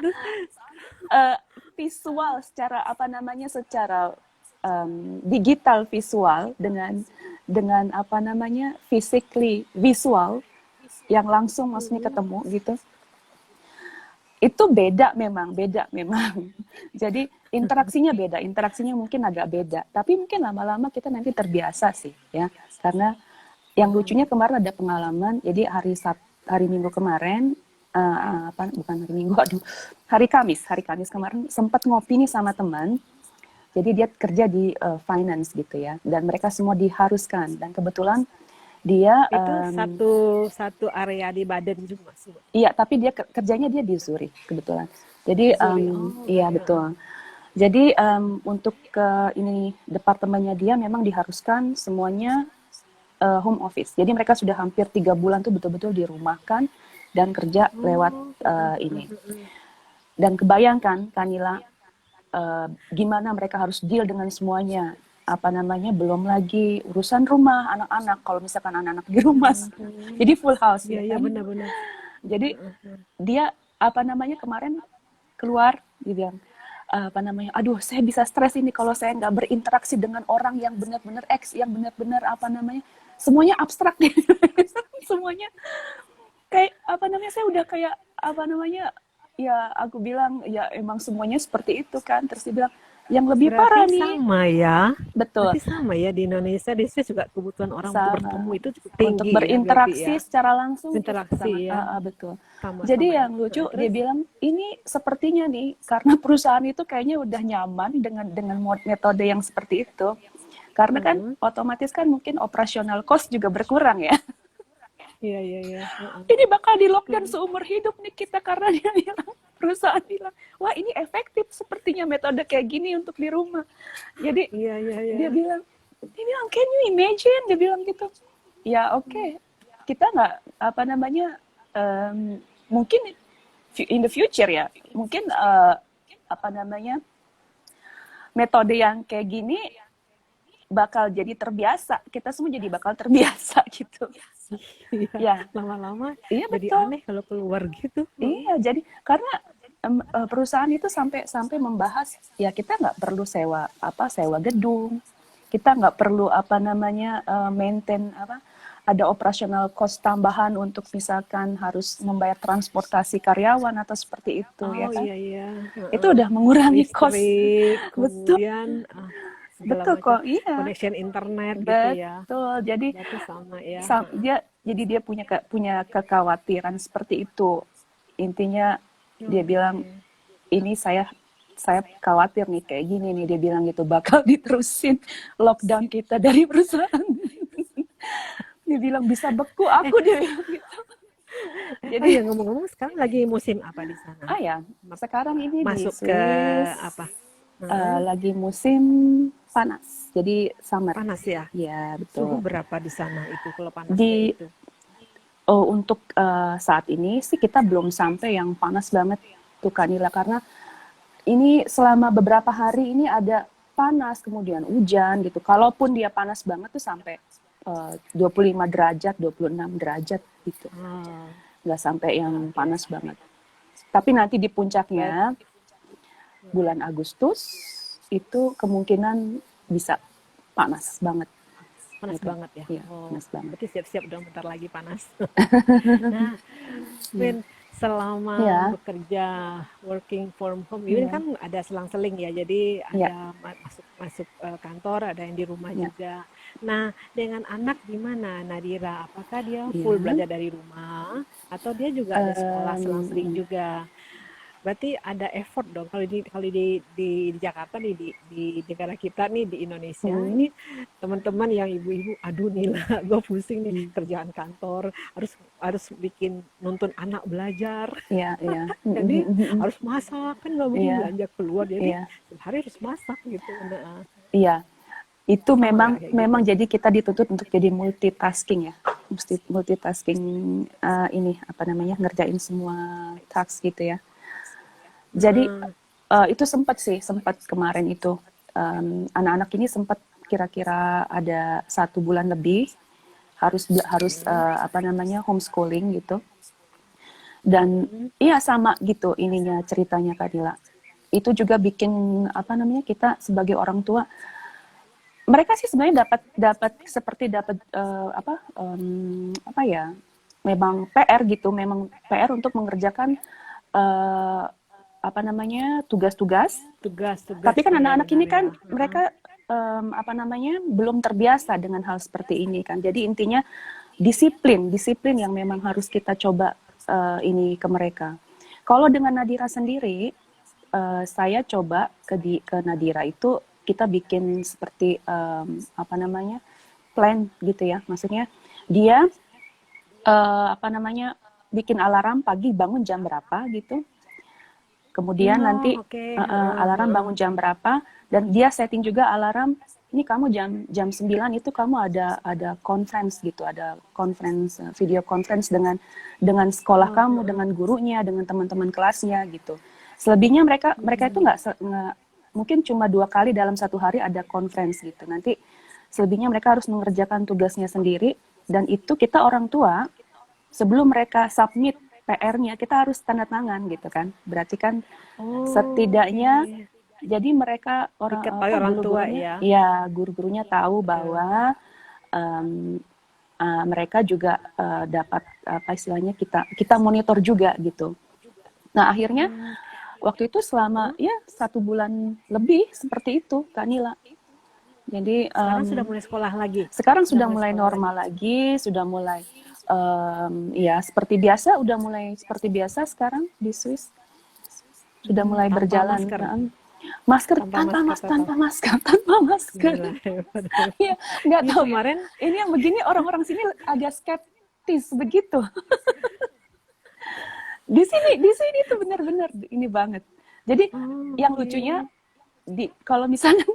uh, visual secara apa namanya, secara digital visual dengan apa namanya physically visual yang langsung maksudnya ketemu gitu, itu beda memang jadi interaksinya mungkin agak beda, tapi mungkin lama-lama kita nanti terbiasa sih ya, karena yang lucunya kemarin ada pengalaman. Jadi hari Minggu kemarin, apa bukan hari Minggu, aduh, hari Kamis kemarin sempat ngopi nih sama teman. Jadi dia kerja di finance gitu ya, dan mereka semua diharuskan, dan kebetulan dia itu satu satu area di Baden juga sih. iya, tapi dia kerjanya dia di Zurich kebetulan. Jadi Zuri. Oh, iya oke. betul. Jadi untuk ke ini departemennya dia memang diharuskan semuanya home office. Jadi mereka sudah hampir 3 bulan tuh betul-betul dirumahkan dan kerja lewat Oh, ini. Dan kebayangkan Kanila, gimana mereka harus deal dengan semuanya. Apa namanya, belum lagi urusan rumah, anak-anak. Kalau misalkan anak-anak di ya rumah, ampun. jadi full house Iya, ya iya, kan. benar-benar. Jadi dia apa namanya kemarin keluar, dia bilang apa namanya, aduh saya bisa stres ini kalau saya nggak berinteraksi dengan orang yang benar-benar yang benar-benar apa namanya, semuanya abstrak gitu. Semuanya kayak apa namanya, saya udah kayak apa namanya, ya aku bilang ya emang semuanya seperti itu kan. Terus dia bilang yang lebih Berarti parah nih, sama ya. betul, Berarti sama ya di Indonesia. Di sini juga kebutuhan orang untuk bertemu sama itu cukup untuk tinggi ya, berarti berinteraksi ya. secara langsung tuh sangat Interaksi ya, betul. sama-sama Jadi ya. yang lucu dia Terus, bilang ini sepertinya nih karena perusahaan itu kayaknya udah nyaman dengan metode yang seperti itu. Karena kan otomatis kan mungkin operasional cost juga berkurang ya. iya, iya, iya. Ini bakal di lockdown seumur hidup nih kita, karena dia bilang, perusahaan bilang, wah ini efektif sepertinya metode kayak gini untuk di rumah. Jadi Iya, iya, iya. dia bilang can you imagine, dia bilang gitu. Ya oke. Kita nggak apa namanya, mungkin in the future ya, mungkin apa namanya, metode yang kayak gini bakal jadi terbiasa, kita semua jadi bakal terbiasa gitu. Iya, Ya, lama-lama iya jadi betul. aneh kalau keluar gitu. Iya, jadi karena perusahaan itu sampai membahas ya kita nggak perlu sewa gedung, kita nggak perlu apa namanya maintain apa ada operasional cost tambahan untuk misalkan harus membayar transportasi karyawan atau seperti itu ya Oh kan. iya iya, Itu heeh. udah mengurangi cost. Listrik, Betul, kemudian segala betul macam kok. Iya, connection internet gitu ya. betul. Jadi Berarti sama ya. dia punya kekhawatiran seperti itu. Intinya dia bilang Oke. ini saya khawatir nih kayak gini nih, dia bilang gitu bakal diterusin lockdown kita dari perusahaan. Dia bilang bisa beku Eh, aku, dia bilang gitu. oh Jadi ya ngomong-ngomong sekarang lagi musim apa di sana? ya sekarang ini di Masuk ke Swiss apa? Heeh. lagi musim panas. Jadi summer. Panas ya. Ya, Suhu betul. berapa di sana itu kalau panasnya Di itu? untuk saat ini sih kita belum sampai yang panas banget tuh Kanila, karena ini selama beberapa hari ini ada panas kemudian hujan gitu. Kalaupun dia panas banget tuh sampai 25 derajat, 26 derajat gitu. Ah, Nggak sampai yang oke. panas banget. Tapi nanti di But, puncaknya bulan Agustus itu kemungkinan bisa panas banget panas gitu. banget ya. Iya, Oh, panas banget. berarti siap-siap dong bentar lagi panas. Nah, Iya. Win, selama Iya, bekerja working from home, Win iya, kan ada selang-seling ya. Jadi iya, ada masuk masuk kantor, ada yang di rumah iya, juga. Nah, dengan anak gimana, Nadira? Apakah dia full iya. belajar dari rumah atau dia juga ada sekolah selang-seling Em, juga? Berarti ada effort dong. Kalau di Jakarta nih di negara kita nih di Indonesia hmm, ini teman-teman yang ibu-ibu, aduh Nila, gue pusing nih hmm, kerjaan kantor, harus harus bikin nuntun anak belajar, iya, iya, jadi harus masak kan nggak mungkin iya, belanja keluar, jadi iya, sehari harus masak gitu. Nah, iya. Itu sama memang nggak kayak gitu? memang jadi kita dituntut untuk jadi multitasking ya, mesti multitasking ini apa namanya ngerjain semua task gitu ya. Jadi Heeh. itu sempat kemarin itu anak-anak ini sempat kira-kira ada 1 bulan lebih harus harus Hmm. apa namanya homeschooling gitu. Dan Hmm. iya sama gitu ininya ceritanya Kak Dila. Itu juga bikin apa namanya kita sebagai orang tua, mereka sih sebenarnya dapat dapat seperti dapat apa ya, memang PR gitu, memang PR untuk mengerjakan eh, apa namanya tugas-tugas. Tugas-tugas Tapi kan anak-anak benar-benar ini kan ya. Heeh. mereka apa namanya belum terbiasa dengan hal seperti ini kan. Jadi intinya disiplin yang memang harus kita coba ini ke mereka. Kalau dengan Nadira sendiri, saya coba ke Nadira itu kita bikin seperti apa namanya plan gitu ya. Maksudnya dia apa namanya bikin alarm pagi bangun jam berapa gitu. Kemudian nanti Oh, oke. Heeh, alarm heeh. bangun jam berapa dan dia setting juga alarm ini kamu jam jam 9 itu kamu ada conference gitu, ada conference video conference dengan sekolah Oh, kamu, heeh. dengan gurunya, dengan teman-teman kelasnya gitu. Selebihnya mereka mereka itu Hmm. nggak mungkin cuma 2 kali dalam 1 hari ada conference gitu. Nanti selebihnya mereka harus mengerjakan tugasnya sendiri dan itu kita orang tua sebelum mereka submit PR-nya kita harus tanda tangan gitu kan. Berarti kan Oh, oke. setidaknya jadi mereka orang Diketahui apa orang tua guru-gurunya ya. ya guru-gurunya tahu Betul. bahwa um, mereka juga dapat apa istilahnya kita kita monitor juga gitu. Nah akhirnya Hmm. waktu itu selama Hmm. ya 1 bulan lebih seperti itu Kak Nila. Jadi Sekarang sudah mulai sekolah lagi. sekarang Sudah sudah mulai mulai sekolah lagi. normal lagi, sudah mulai ya seperti biasa, udah mulai seperti biasa sekarang di Swiss sudah Hmm, mulai tanpa berjalan. masker. Masker Tanpa masker tetap. tanpa masker tanpa masker. Gila, hebat, hebat. Ya nggak Ini tahu ya. kemarin, Ini yang begini orang-orang sini agak skeptis begitu. Di sini tuh benar-benar ini banget. Jadi oh, yang oke. lucunya kalau misalnya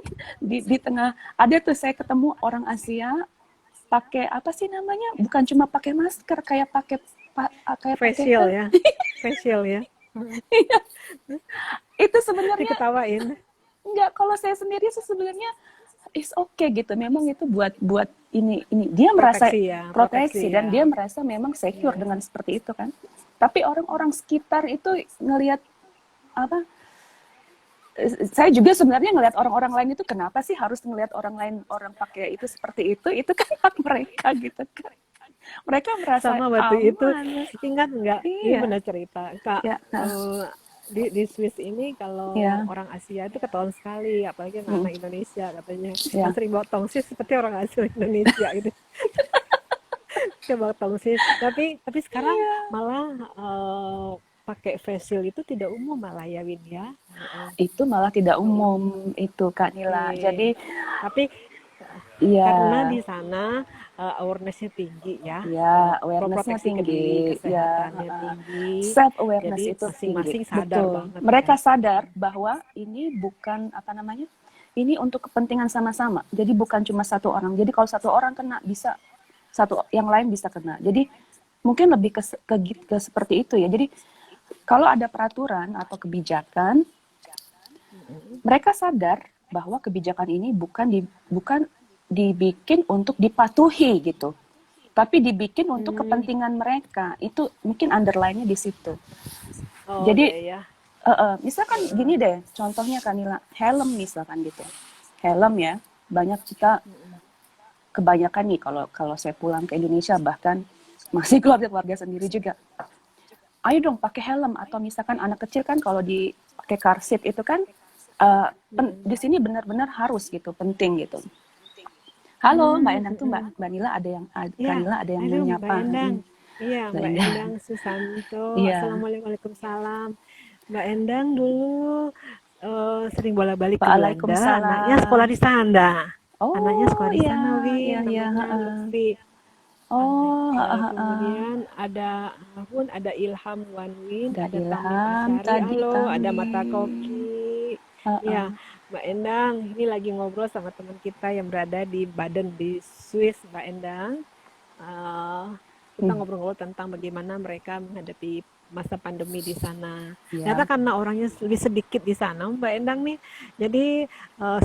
di tengah ada tuh saya ketemu orang Asia pakai apa sih namanya? Bukan cuma pakai masker, kayak pakai Facial ya. Facial ya. itu sebenarnya Diketawain. enggak, kalau saya sendiri sih sebenarnya is okay gitu. Memang itu buat ini dia merasa Proteksi ya. Proteksi proteksi dan dia ya. merasa memang secure Iya. dengan seperti itu kan. Tapi orang-orang sekitar itu ngelihat apa saya juga sebenarnya ngelihat orang-orang lain itu kenapa sih harus ngelihat orang lain orang pakai itu seperti itu kan hak mereka gitu kan. Mereka merasa Sama waktu itu, aman. ingat nggak? Ini Iya, benar cerita, Kak. ya, eh, di Swiss ini kalau ya, orang Asia itu ketahuan sekali, apalagi mm, anak-anak Indonesia katanya yang ya, sering bawa tongsis seperti orang asli Indonesia gitu. Kayak bawa tongsis. Tapi sekarang iya. malah pakai face shield itu tidak umum malah ya Win ya. Itu malah tidak Tidak umum umum. itu Kak Nila. Oke. Jadi Tapi ya, karena di sana awareness-nya tinggi ya, ya awareness-nya proteksi ke diri, tinggi, ya, kesehatannya tinggi, self awareness jadi itu tinggi, masing-masing sadar betul. banget ya. Mereka sadar bahwa ini bukan apa namanya, ini untuk kepentingan sama-sama. Jadi bukan cuma satu orang. Jadi kalau satu orang kena bisa satu yang lain bisa kena. Jadi mungkin lebih ke seperti itu ya. Jadi kalau ada peraturan atau kebijakan, mereka sadar bahwa kebijakan ini bukan dibikin untuk dipatuhi gitu, tapi dibikin untuk Hmm. kepentingan mereka. Itu mungkin underline-nya di situ. Oh Jadi iya ya. misalkan gini deh, contohnya Kanila, helm misalkan gitu. Helm ya, banyak kita kebanyakan nih kalau kalau saya pulang ke Indonesia bahkan masih keluarga-keluarga sendiri juga. Ayo dong pakai helm atau misalkan anak kecil kan kalau dipakai car seat itu kan di sini benar-benar harus gitu, penting gitu. Halo Mbak Hmm, Endang tuh hmm. Mbak Nila ada yang Kak Ya, Nila ada yang aduh Mbak menyapa. Endang. Iya, Mbak Mbak Endang. Endang Susanto. Iya. Assalamualaikum, Waalaikumsalam. Mbak Endang dulu sering bolak-balik ke Belanda. Anaknya sekolah Waalaikumsalam. di sana. Anaknya Oh sekolah di iya, sana, Win. iya, iya. Namanya Heeh. Lutfi. Oh, heeh, heeh. Kemudian ada Ahun, ada Ilham Wanwin, Ada ada Tamrin Ilham Asyari, tadi, halo, ada Mata Tamrin. Koki. Ya, Heeh. Mbak Endang, ini lagi ngobrol sama teman kita yang berada di Baden di Swiss, Mbak Endang. Eh, kita Hmm, ngobrol-ngobrol tentang bagaimana mereka menghadapi masa pandemi di sana. Ternyata ya. karena orangnya lebih sedikit di sana, Mbak Endang nih, jadi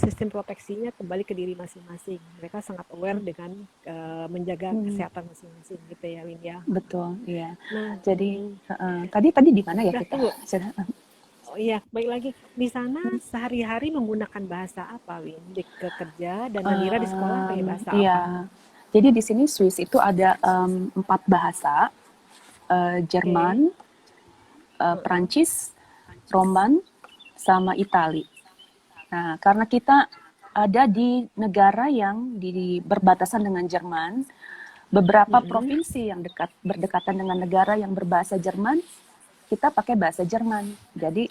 sistem proteksinya kembali ke diri masing-masing. Mereka sangat aware dengan menjaga Hmm, kesehatan masing-masing gitu ya, Win ya. betul, iya. Nah, Jadi, tadi tadi di mana ya dah kita? tunggu. Oh iya, baik lagi. Di sana sehari-hari menggunakan bahasa apa, Win? Di kerja dan Nadira di sekolah pakai bahasa apa? Iya. Jadi di sini Swiss itu ada 4 bahasa, Oke. Jerman, Perancis, Roman, sama Itali. Nah, karena kita ada di negara yang berbatasan dengan Jerman, beberapa Mm-mm. provinsi yang berdekatan dengan negara yang berbahasa Jerman, kita pakai bahasa Jerman. Jadi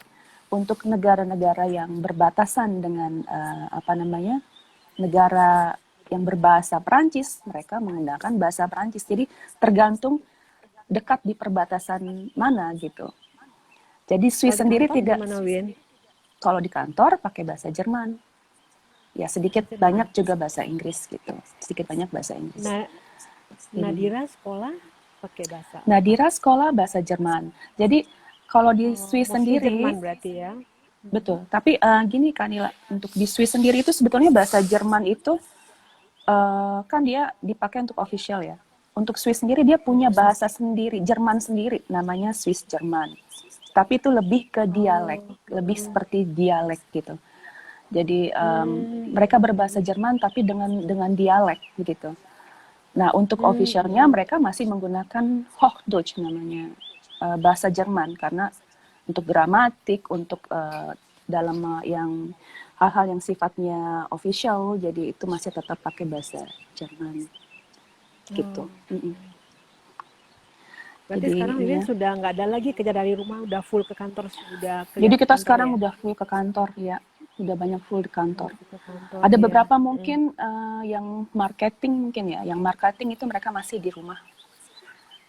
untuk negara-negara yang berbatasan dengan apa namanya negara yang berbahasa Perancis, mereka menggunakan bahasa Perancis. Jadi tergantung dekat di perbatasan mana gitu. Jadi Kalau Swiss di sendiri kantor tidak, gimana, Win? kalau di kantor pakai bahasa Jerman. Ya sedikit Jerman. banyak juga bahasa Inggris gitu. Sedikit banyak bahasa Inggris. Nah, Hmm. Nadira sekolah pakai bahasa apa? Nadira sekolah bahasa Jerman. Jadi kalau di Oh, Swiss mostly sendiri, Jerman berarti ya. betul. Tapi gini Kanila, untuk di Swiss sendiri itu sebetulnya bahasa Jerman itu kan dia dipakai untuk official ya. Untuk Swiss sendiri dia punya Mm-mm. bahasa sendiri, Jerman sendiri, namanya Swiss Jerman. Tapi itu lebih ke dialek, Oh, lebih mm-mm. seperti dialek gitu. Jadi mereka berbahasa Mm-mm. Jerman tapi dengan dialek begitu. Nah untuk officialnya Mm-mm. mereka masih menggunakan Hochdeutsch namanya, bahasa Jerman karena untuk gramatik, untuk dalam yang hal-hal yang sifatnya official, jadi itu masih tetap pakai bahasa Jerman gitu. Oh. Mm-mm. Berarti Jadi sekarang Wiwin ya, sudah nggak ada lagi kerja dari rumah, udah full ke kantor, udah jadi kerja ke kita kantor sekarang ya? udah full ke kantor ya, udah banyak full di kantor. Masih ke kantor Ada ya. beberapa Mm. mungkin yang marketing mungkin ya, yang marketing itu mereka masih di rumah.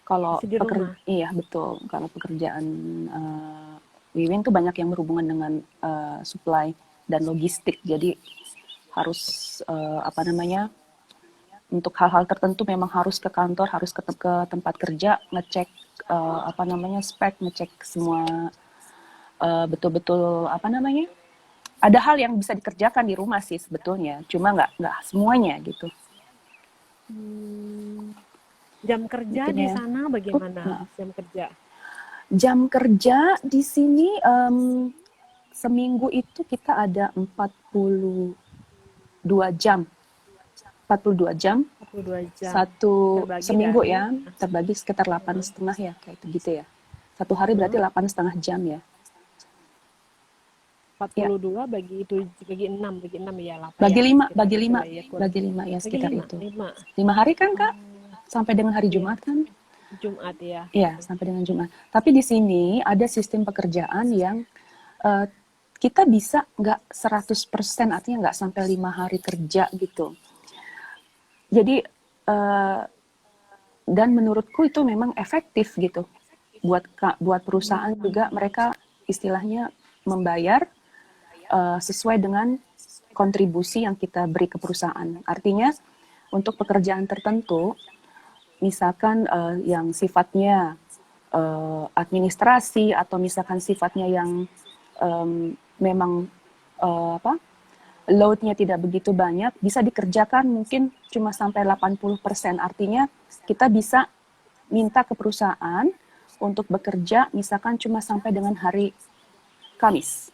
Kalau Masih di rumah. iya betul, kalau pekerjaan Wiwin tuh banyak yang berhubungan dengan supply dan logistik, jadi harus apa namanya untuk hal-hal tertentu memang harus ke kantor, harus ke tempat kerja, ngecek apa namanya spek, ngecek semua betul-betul apa namanya. Ada hal yang bisa dikerjakan di rumah sih sebetulnya, cuma nggak semuanya gitu. Hmm. Jam kerja Mungkin di ya. sana bagaimana? Nah, Jam kerja jam kerja di sini seminggu itu kita ada 42 jam. 42 jam 42 jam satu terbagi seminggu dari ya, terbagi sekitar 8,5 ya, kayak gitu ya. Satu hari berarti 8,5 jam ya. Ya, 42 bagi 6 ya 8 bagi ya 5, sekitar itulah ya kurang bagi 5 ya bagi sekitar 5 itu. 5 5 hari kan Kak? oh Sampai dengan hari iya Jumat kan? Jumat ya. Iya, sampai dengan Jumat. Tapi di sini ada sistem pekerjaan yang eh, kita bisa nggak 100%, artinya nggak sampai 5 hari kerja gitu. Jadi eh, dan menurutku itu memang efektif gitu. Buat perusahaan juga mereka istilahnya membayar sesuai dengan kontribusi yang kita beri ke perusahaan. Artinya untuk pekerjaan tertentu, misalkan yang sifatnya administrasi atau misalkan sifatnya yang memang apa load-nya tidak begitu banyak, bisa dikerjakan mungkin cuma sampai 80%. Artinya kita bisa minta ke perusahaan untuk bekerja misalkan cuma sampai dengan hari Kamis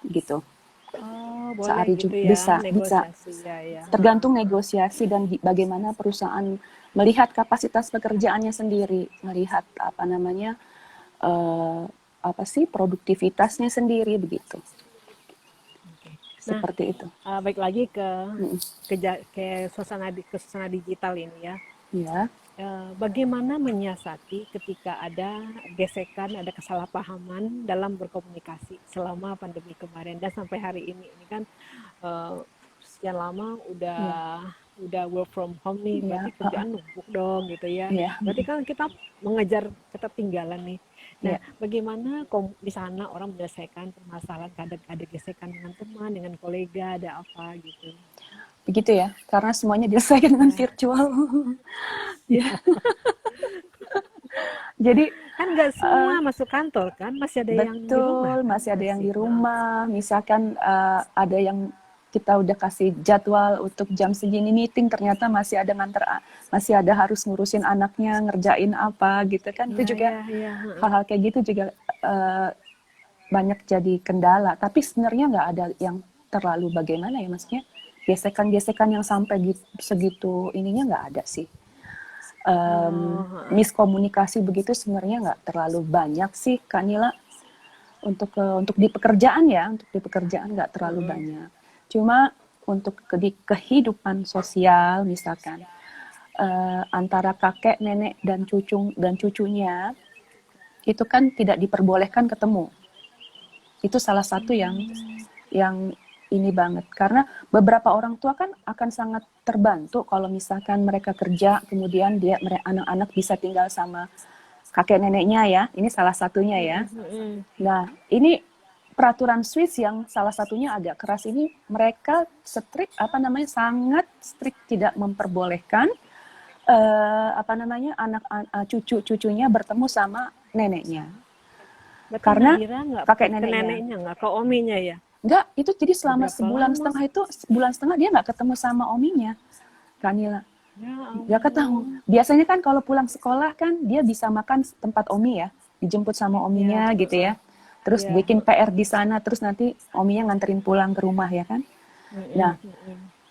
gitu. Oh, boleh Sehari gitu ya, bisa negosiasi ya ya. tergantung negosiasi dan bagaimana perusahaan melihat kapasitas pekerjaannya sendiri, melihat apa namanya eh, apa sih produktivitasnya sendiri begitu. Oke. Nah, Seperti itu. baik lagi Mm, ke suasana digital ini ya. ya. Bagaimana menyiasati ketika ada gesekan, ada kesalahpahaman dalam berkomunikasi selama pandemi kemarin dan sampai hari ini. Ini kan eh, sekian lama Ya, udah work from home nih, berarti ya, kerjaan numpuk dong gitu ya. ya, Berarti kan kita mengejar ketertinggalan nih. Nah, ya. bagaimana di sana orang menyelesaikan permasalahan, ada gesekan dengan teman, dengan kolega, ada apa gitu. Begitu ya, karena semuanya diselesaikan dengan Ya, virtual. Ya, jadi kan nggak semua masuk kantor kan, masih ada yang di rumah betul, kan, masih ada yang masih. di rumah. Misalkan ada yang kita udah kasih jadwal untuk jam segini meeting, ternyata masih ada harus ngurusin anaknya, ngerjain apa gitu kan. Iya, Itu juga iya, iya. hal-hal kayak gitu juga banyak jadi kendala. Tapi sebenarnya nggak ada yang terlalu bagaimana ya, maksudnya gesekan-gesekan yang sampai segitu ininya nggak ada sih. Oh, Miskomunikasi begitu sebenarnya nggak terlalu banyak sih Kak Nila. Untuk di pekerjaan ya, untuk di pekerjaan nggak terlalu banyak. Cuma untuk di kehidupan sosial misalkan antara kakek, nenek dan cucunya itu kan tidak diperbolehkan ketemu. Itu salah satu yang ini banget karena beberapa orang tua kan akan sangat terbantu kalau misalkan mereka kerja kemudian anak-anak bisa tinggal sama kakek neneknya ya. Ini salah satunya ya. Nah, ini peraturan Swiss yang salah satunya agak keras ini, mereka sangat strict tidak memperbolehkan cucu-cucunya bertemu sama neneknya. berarti Karena Nadira nggak kakek ke neneknya. neneknya, nggak ke ominya ya? Enggak, itu jadi selama Berapa lama? sebulan setengah dia nggak ketemu sama ominya, Kanila. Ya Nggak ketemu. ampun. Biasanya kan kalau pulang sekolah kan dia bisa makan tempat omi ya, dijemput sama Ya, ominya gitu ya. Terus ya. bikin PR di sana, terus nanti ominya nganterin pulang ke rumah ya kan. Nah,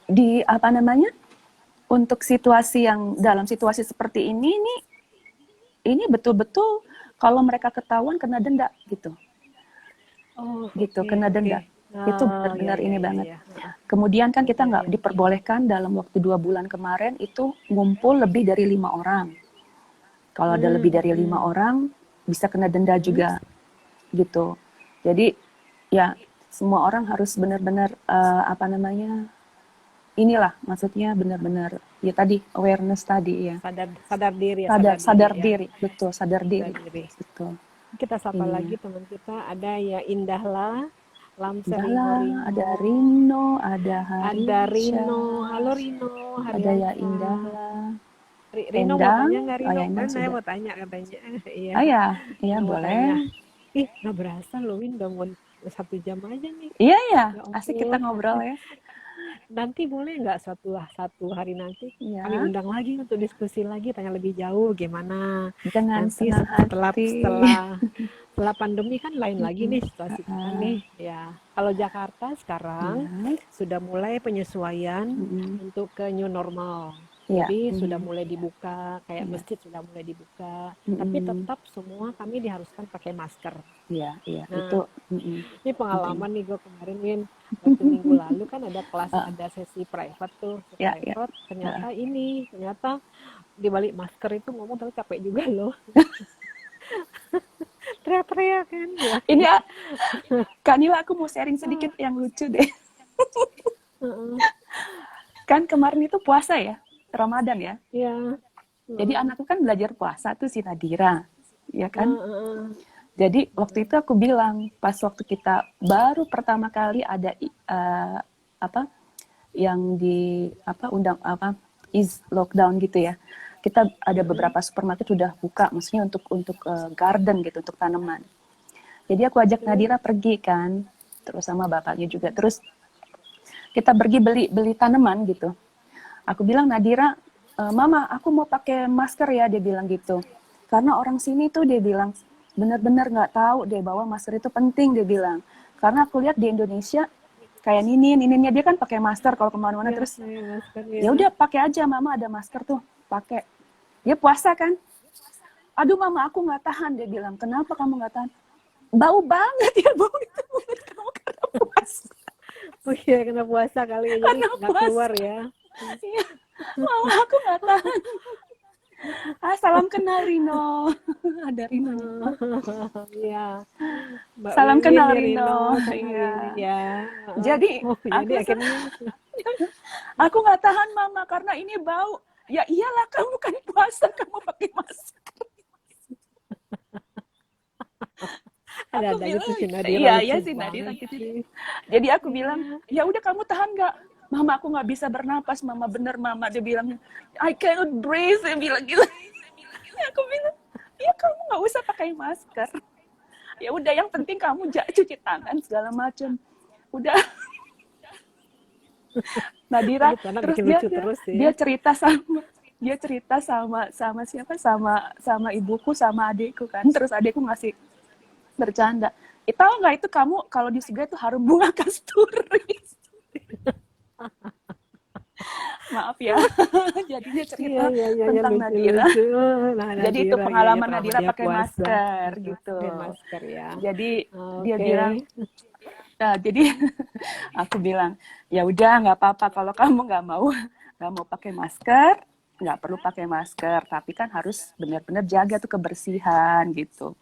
di apa namanya? Untuk dalam situasi seperti ini betul-betul kalau mereka ketahuan kena denda gitu. Oh, Gitu, oke, kena oke. denda. Itu Ah, ya, benar-benar ya, ini ya, banget. ya. Kemudian kan kita nggak Ya, diperbolehkan dalam waktu 2 bulan kemarin itu ngumpul lebih dari 5 orang. Kalau ada lebih dari 5 orang bisa kena denda juga gitu. Jadi ya semua orang harus benar-benar inilah maksudnya benar-benar ya tadi awareness tadi ya. sadar diri ya, Sadar ya. diri, betul, sadar Sadar diri. diri. Betul. Kita sapa Ininya. lagi teman kita, ada ya Indahlah, Lamseringo Udahlah, ada Ringo, Rino, ada ada Harisha, Rino. Halo Rino, ada ya Hariansa. Indahlah, Rino mau Endang, tanya nggak oh Rino? ya Endang Kan saya sudah. mau tanya katanya. Iya, Oh ya, iya Rino mau boleh. tanya. Ih, nggak berasa loh Win, udah mau 1 jam aja nih. Iya ya, Ya asik kita ampun. ngobrol ya. nanti boleh nggak satu hari nanti kami Ya, undang lagi untuk diskusi lagi, tanya lebih jauh gimana dengan nanti senang setelah hati. setelah setelah pandemi kan lain lagi Mm-mm. nih situasi kita Ah, nih ya. Kalau Jakarta sekarang ya, sudah mulai penyesuaian mm-mm. untuk ke new normal. Ya, Jadi sudah mm, mulai dibuka, kayak ya, masjid sudah mulai dibuka, tapi mm-mm. tetap semua kami diharuskan pakai masker. Ya, ya, itu Nah, mm-mm. ini Penting. pengalaman nih gue kemarin, Win. Waktu minggu lalu kan ada kelas, Ah, ada sesi private tuh, sesi ya, ya. private. Ah. Ternyata di balik masker itu ngomong tapi capek juga loh. Teriak-teriak kan, ya. Ini Kak Nila, aku mau sharing sedikit yang lucu deh. Heeh. Kan kemarin itu puasa ya, Ramadan ya. Iya. Jadi Heeh. anakku kan belajar puasa tuh si Nadira, ya kan? Heeh, heeh. Jadi waktu itu aku bilang pas waktu kita baru pertama kali ada apa yang di apa undang apa is lockdown gitu ya. Kita ada Heeh. beberapa supermarket sudah buka, maksudnya untuk garden gitu, untuk tanaman. Jadi aku ajak Terus, Nadira pergi kan, terus sama bapaknya juga. Terus kita pergi beli beli tanaman gitu. Aku bilang Nadira, Mama, aku mau pakai masker ya, dia bilang gitu. Karena orang sini tuh dia bilang benar-benar nggak tahu deh bahwa masker itu penting, dia bilang. Karena aku lihat di Indonesia kayak Nininnya dia kan pakai masker kalau kemana-mana, ya, terus saya masker ya ya. udah pakai aja, Mama ada masker tuh, pakai. Dia puasa kan? Aduh Mama, aku nggak tahan, dia bilang. Kenapa kamu nggak tahan? Bau banget ya, bau itu mulut kamu karena puasa. Oh iya, kena puasa kali ya, jadi Karena nggak keluar puasa. ya. Iya, Mama aku nggak tahan. Salam kenal Rino. Ada Rinonya. Iya, Mbak Salam Wiwin kenal nih, Rino, Rino. kenal ini Iya. ya. Jadi Oh, jadi aku akhirnya aku nggak tahan Mama karena ini bau. Ya iyalah kamu kan puasa kamu pakai masker. Aku ada-ada aja bilang tuh si Nadira iya iya lucu sih Nadira banget gitu. sih. Jadi aku bilang Iya. ya udah kamu tahan nggak? Mama aku nggak bisa bernapas. Mama bener Mama dia bilang I cannot breathe. Dia bilang gitu. Aku bilang ya kamu nggak usah pakai masker. Ya udah yang penting kamu cuci tangan segala macam. Udah Nadira Aduh, tuh anak terus bikin dia lucu dia, terus dia ya. cerita sama dia cerita sama siapa sama ibuku sama adikku kan terus adikku ngasih bercanda tahu nggak itu kamu kalau di Segar itu harum bunga kasturi. Maaf ya jadinya Iya, cerita iya, iya, iya, tentang Nadira. lucu-lucu. Nah, Jadi itu Nadira, iya, ya, pengalaman selama Nadira dia pakai puasa. masker Pakai gitu. pakai masker ya. Jadi dia Oke. bilang nah, jadi aku bilang ya udah nggak apa-apa kalau kamu nggak mau pakai masker nggak perlu pakai masker tapi kan harus benar-benar jaga tuh kebersihan gitu.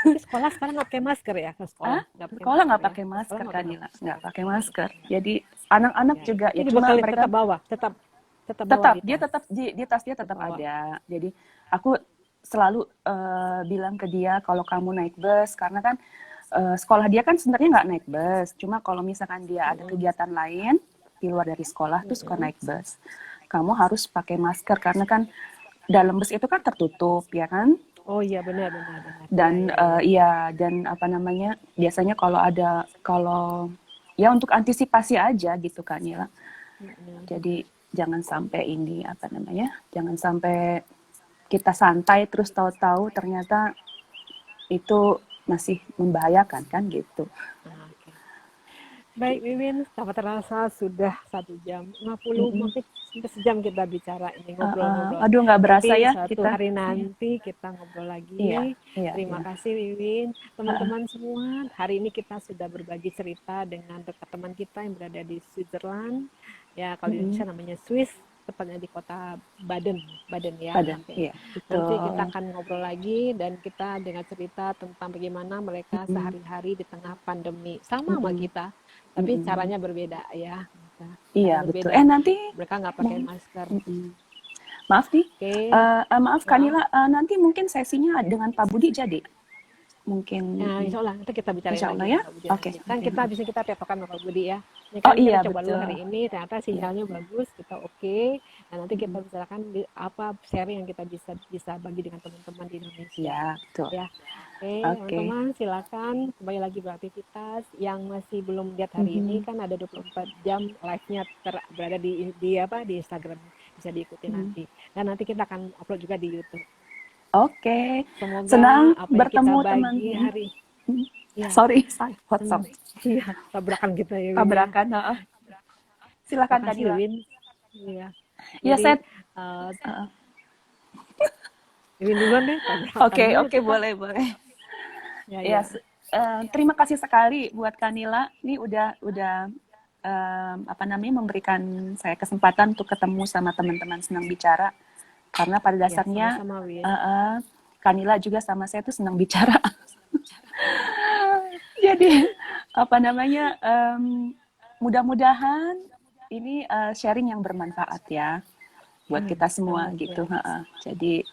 Tapi sekolah sekarang nggak pakai masker ya? Ke sekolah Ah, nggak pakai sekolah masker nggak ya? pakai Ke sekolah masker nggak kan pakai Nila masker. nggak pakai masker jadi anak-anak Ya, juga itu ya cuma dibekali mereka tetap bawa, tetap bawa tetap di dia tas, tetap di tas dia tetap tetap bawa. ada jadi aku selalu bilang ke dia kalau kamu naik bus karena kan sekolah dia kan sebenarnya nggak naik bus cuma kalau misalkan dia ada Mm-mm, kegiatan lain di luar dari sekolah tuh suka mm-mm. naik bus kamu harus pakai masker karena kan dalam bus itu kan tertutup ya kan Oh iya, benar, benar, benar. Iya, dan iya, iya. iya dan apa namanya biasanya kalau ya untuk antisipasi aja gitu kan ya Mm-mm. jadi jangan sampai ini apa namanya jangan sampai kita santai terus tahu-tahu ternyata itu masih membahayakan kan gitu. Ah, oke. Baik, Wiwin, tak terasa sudah 1 jam 50 Mm-mm. menit sampai sejam kita bicara ini ngobrol-ngobrol. Aduh nggak berasa Nanti ya suatu kita. hari Iya, nanti kita ngobrol iya, lagi. iya, Terima iya. kasih Wiwin, teman-teman semua. Hari ini kita sudah berbagi cerita dengan teman kita yang berada di Switzerland. Ya, kalau di Mm-mm. Indonesia namanya Swiss, tepatnya di kota Baden, Baden ya. Padan, Oke. iya, Nanti kita betul. akan ngobrol lagi dan kita dengar cerita tentang bagaimana mereka Mm-mm. sehari-hari di tengah pandemi. Sama sama Mm-mm. kita, tapi Mm-mm. caranya berbeda ya. Iya Cara betul. berbeda. Nanti Mereka nggak pakai mohon, masker. mm-mm. Maaf nih, Oke. maaf Ya. Kanila, nanti mungkin sesinya dengan Pak Budi jadi. mungkin Nah, insya Allah nanti kita bicarain insya lagi Allah dengan ya. Pak Budi Oke, nanti. Kan oke. kita bisa kita petokan sama Pak Budi ya. Ini Oh kan kita iya coba dulu betul. hari ini, ternyata Ya. sinyalnya bagus, kita oke. Dan nanti kita Mm-mm. bicarakan apa sharing yang kita bisa bisa bagi dengan teman-teman di Indonesia. Ya betul. Ya, oke Oke. teman-teman silakan kembali lagi beraktivitas. Yang masih belum lihat hari ini Mhm. kan ada 24 jam live-nya berada di apa di Instagram, bisa diikuti Mhm. nanti. Dan nanti kita akan upload juga di YouTube. Oke, Semoga senang apa yang kita bertemu teman. bagi hari Mhm. ya. Sorry, saya Hmm, potong. iya, tabrakan kita ya Win ya. Tabrakan. Heeh. Silakan Makasih Kanila. Win. Iya. Ya, Jadi saya. uh, Heeh. Win duluan deh, tabrakan Oke, dulu oke, kita. boleh, boleh. Ya Ya, ya. terima kasih sekali buat Kanila. Ini udah apa namanya memberikan saya kesempatan untuk ketemu sama teman-teman senang bicara. Karena pada Ya, dasarnya sama-sama Win. Kanila juga sama saya tuh senang bicara. Jadi apa namanya mudah-mudahan ini sharing yang bermanfaat ya buat kita semua Amin gitu. ya. Jadi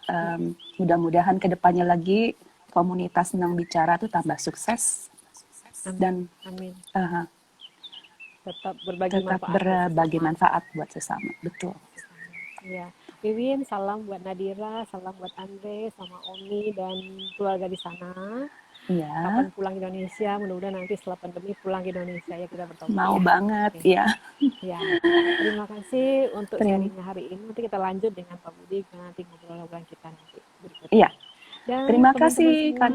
mudah-mudahan kedepannya lagi komunitas senang bicara tuh tambah sukses Amin. dan Amin. uh, Tetap berbagi tetap manfaat buat berbagi sesama. manfaat buat sesama. Betul. Ya. Wiwin, salam buat Nadira, salam buat Andre, sama Omi dan keluarga di sana. Iya, Kapan pulang Indonesia? Mudah-mudahan nanti setelah pandemi pulang ke Indonesia ya kita bertemu mau ya. banget Oke. ya. Ya, terima kasih untuk Terima, sharingnya hari ini. Nanti kita lanjut dengan Pak Budi, nanti ngobrol-ngobrol kita nanti iya, berikutnya. Dan terima teman-teman kasih semua, Kak.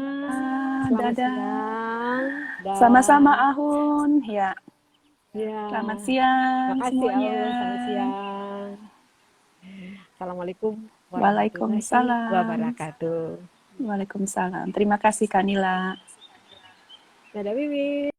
selamat Dadah. siang Sama-sama dan Ahun. Ya, ya, selamat terima siang kasih semuanya. Aul, selamat siang. Assalamualaikum warahmatullahi Waalaikumsalam. wabarakatuh. Waalaikumsalam. Terima kasih Kanila. Dadah Wiwi.